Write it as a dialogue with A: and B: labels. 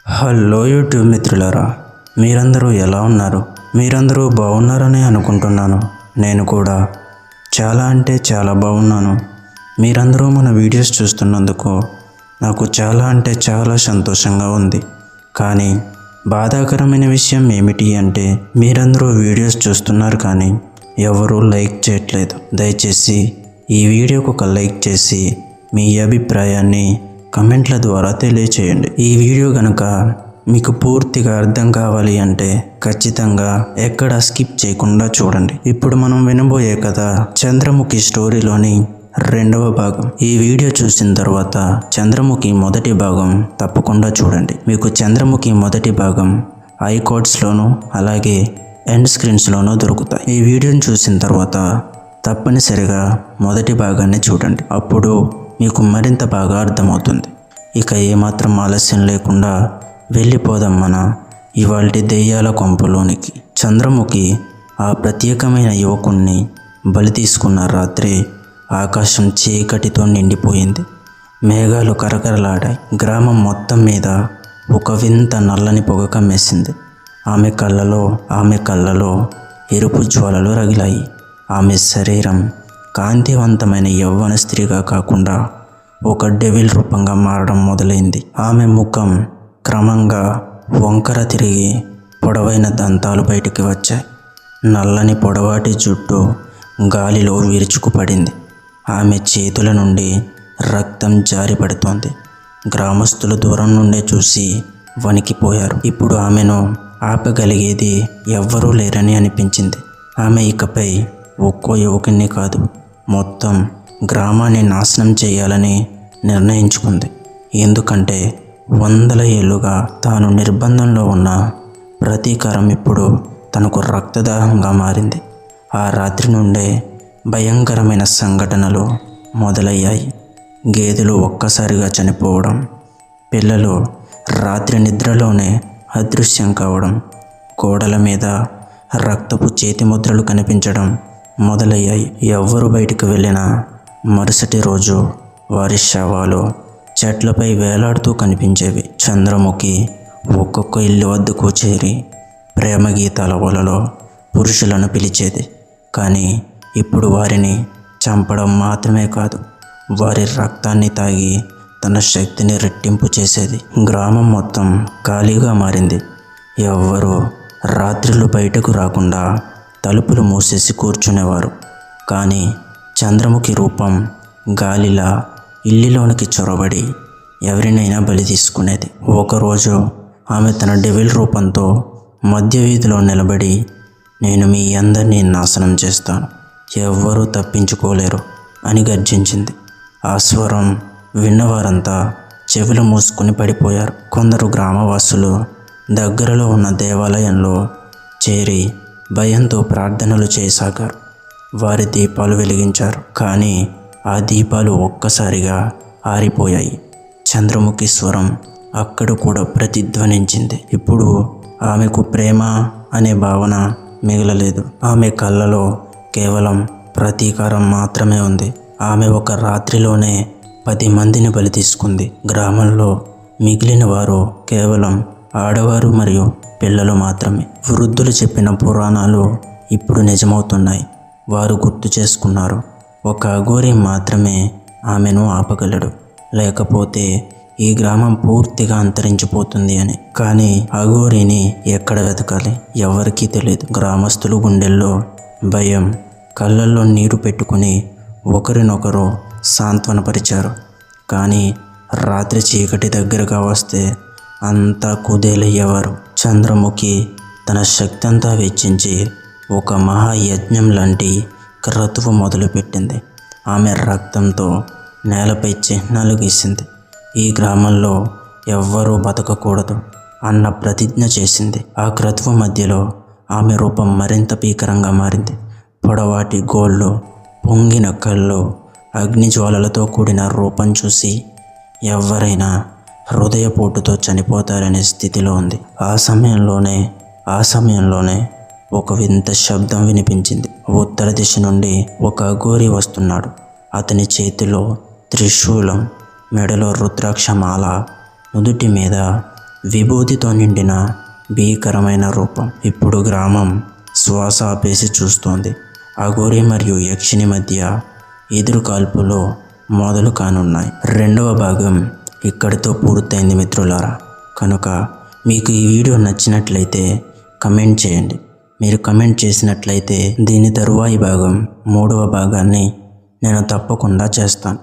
A: Hello YouTube మిత్రులారా, మీరందరూ ఎలా ఉన్నారు? మీరందరూ బాగున్నారని అనుకుంటున్నాను. నేను కూడా చాలా బాగున్నాను. మీరందరూ మన వీడియోస్ చూస్తున్నందుకు నాకు చాలా సంతోషంగా ఉంది. కానీ బాధాకరమైన విషయం ఏమిటి అంటే మీరందరూ వీడియోస్ చూస్తున్నారు కానీ ఎవరూ లైక్ చేయట్లేదు. దయచేసి ఈ వీడియోకు ఒక లైక్ చేసి మీ అభిప్రాయాన్ని కమెంట్ల ద్వారా తెలియచేయండి. ఈ వీడియో కనుక మీకు పూర్తిగా అర్థం కావాలి అంటే ఖచ్చితంగా ఎక్కడ స్కిప్ చేయకుండా చూడండి. ఇప్పుడు మనం వినబోయే కథ చంద్రముఖి స్టోరీలోని రెండవ భాగం. ఈ వీడియో చూసిన తర్వాత చంద్రముఖి మొదటి భాగం తప్పకుండా చూడండి. మీకు చంద్రముఖి మొదటి భాగం ఐకార్డ్స్లోనూ అలాగే ఎండ్ స్క్రీన్స్లోనూ దొరుకుతాయి. ఈ వీడియోని చూసిన తర్వాత తప్పనిసరిగా మొదటి భాగాన్ని చూడండి. అప్పుడు మీకు మరింత బాగా అర్థమవుతుంది. ఇక ఏమాత్రం ఆలస్యం లేకుండా వెళ్ళిపోదాం మన ఇవాల్టి దెయ్యాల కొంపలోనికి. చంద్రముఖి ఆ ప్రత్యేకమైన యువకుణ్ణి బలి తీసుకున్న రాత్రి ఆకాశం చీకటితో నిండిపోయింది. మేఘాలు కరకరలాడాయి. గ్రామం మొత్తం మీద ఒక వింత నల్లని పొగ కమ్మేసింది. ఆమె కళ్ళలో ఎరుపు జ్వాలలు రగిలాయి. ఆమె శరీరం కాంతివంతమైన యవ్వన స్త్రీగా కాకుండా ఒక డెవిల్ రూపంగా మారడం మొదలైంది. ఆమె ముఖం క్రమంగా వంకర తిరిగి పొడవైన దంతాలు బయటికి వచ్చాయి. నల్లని పొడవాటి జుట్టు గాలిలో విరుచుకుపడింది. ఆమె చేతుల నుండి రక్తం జారిపడుతోంది. గ్రామస్తులు దూరం నుండే చూసి వణికిపోయారు. ఇప్పుడు ఆమెను ఆపగలిగేది ఎవ్వరూ లేరని అనిపించింది. ఆమె ఇకపై ఒక్కో యువకుణ్ణి కాదు, మొత్తం గ్రామాన్ని నాశనం చేయాలని నిర్ణయించుకుంది. ఎందుకంటే వందల ఏళ్లుగా తాను నిర్బంధంలో ఉన్న ప్రతీకారం ఇప్పుడు తనకు రక్తదాహంగా మారింది. ఆ రాత్రి నుండే భయంకరమైన సంఘటనలు మొదలయ్యాయి. గేదెలు ఒక్కసారిగా చనిపోవడం, పిల్లలు రాత్రి నిద్రలోనే అదృశ్యం కావడం, గోడల మీద రక్తపు చేతి ముద్రలు కనిపించడం మొదలయ్యాయి. ఎవ్వరు బయటికి వెళ్ళినా మరుసటి రోజు వారి శవాలు చెట్లపై వేలాడుతూ కనిపించేవి. చంద్రముఖి ఒక్కొక్క ఇల్లు వద్దకు చేరి ప్రేమ గీతాల వలలో పురుషులను పిలిచేది. కానీ ఇప్పుడు వారిని చంపడం మాత్రమే కాదు, వారి రక్తాన్ని తాగి తన శక్తిని రెట్టింపు చేసేది. గ్రామం మొత్తం ఖాళీగా మారింది. ఎవ్వరూ రాత్రులు బయటకు రాకుండా తలుపులు మూసేసి కూర్చునేవారు. కానీ చంద్రముఖి రూపం గాలిలా ఇల్లులోనికి చొరబడి ఎవరినైనా బలి తీసుకునేది. ఒకరోజు ఆమె తన డెవిల్ రూపంతో మధ్య వీధిలో నిలబడి, నేను మీ అందరినీ నాశనం చేస్తాను, ఎవ్వరూ తప్పించుకోలేరు అని గర్జించింది. ఆ స్వరం విన్నవారంతా చెవులు మూసుకుని పడిపోయారు. కొందరు గ్రామవాసులు దగ్గరలో ఉన్న దేవాలయంలో చేరి భయంతో ప్రార్థనలు చేయసాగారు. వారి దీపాలు వెలిగించారు. కానీ ఆ దీపాలు ఒక్కసారిగా ఆరిపోయాయి. చంద్రముఖి స్వరం అక్కడ కూడా ప్రతిధ్వనించింది. ఇప్పుడు ఆమెకు ప్రేమ అనే భావన మిగలలేదు. ఆమె కళ్ళలో కేవలం ప్రతీకారం మాత్రమే ఉంది. ఆమె ఒక రాత్రిలోనే 10 మందిని బలి తీసుకుంది. గ్రామంలో మిగిలిన వారు కేవలం ఆడవారు మరియు పిల్లలు మాత్రమే. వృద్ధులు చెప్పిన పురాణాలు ఇప్పుడు నిజమవుతున్నాయి. వారు గుర్తు చేసుకున్నారు, ఒక అఘోరి మాత్రమే ఆమెను ఆపగలడు, లేకపోతే ఈ గ్రామం పూర్తిగా అంతరించిపోతుంది అని. కానీ అఘోరిని ఎక్కడ వెతకాలి ఎవరికీ తెలియదు. గ్రామస్తులు గుండెల్లో భయం, కళ్ళల్లో నీరు పెట్టుకుని ఒకరినొకరు సాంత్వనపరిచారు. కానీ రాత్రి చీకటి దగ్గరగా వస్తే అంతా కుదేలయ్యేవారు. చంద్రముఖి తన శక్తి అంతా వెచ్చించి ఒక మహాయజ్ఞం లాంటి క్రతువు మొదలుపెట్టింది. ఆమె రక్తంతో నేలపై చిహ్నాలు గీసింది. ఈ గ్రామంలో ఎవ్వరూ బతకకూడదు అన్న ప్రతిజ్ఞ చేసింది. ఆ క్రతువు మధ్యలో ఆమె రూపం మరింత భీకరంగా మారింది. పొడవాటి గోళ్ళు, పొంగిన కళ్ళు, అగ్నిజ్వాలలతో కూడిన రూపం చూసి ఎవరైనా హృదయపోటుతో చనిపోతారనే స్థితిలో ఉంది. ఆ సమయంలోనే ఒక వింత శబ్దం వినిపించింది. ఉత్తర దిశ నుండి ఒక అఘోరి వస్తున్నాడు. అతని చేతిలో త్రిశూలం, మెడలో రుద్రాక్షమాల, నుదుటి మీద విభూతితో నిండిన భీకరమైన రూపం. ఇప్పుడు గ్రామం శ్వాస ఆపేసి చూస్తోంది. అఘోరి మరియు యక్షిని మధ్య ఎదురుకాల్పులు మొదలు కానున్నాయి. 2వ భాగం ఇక్కడితో పూర్తయింది మిత్రులారా. కనుక మీకు ఈ వీడియో నచ్చినట్లయితే కమెంట్ చేయండి. మీరు కమెంట్ చేసినట్లయితే దీని తరువాయి భాగం 3వ భాగాన్ని నేను తప్పకుండా చేస్తాను.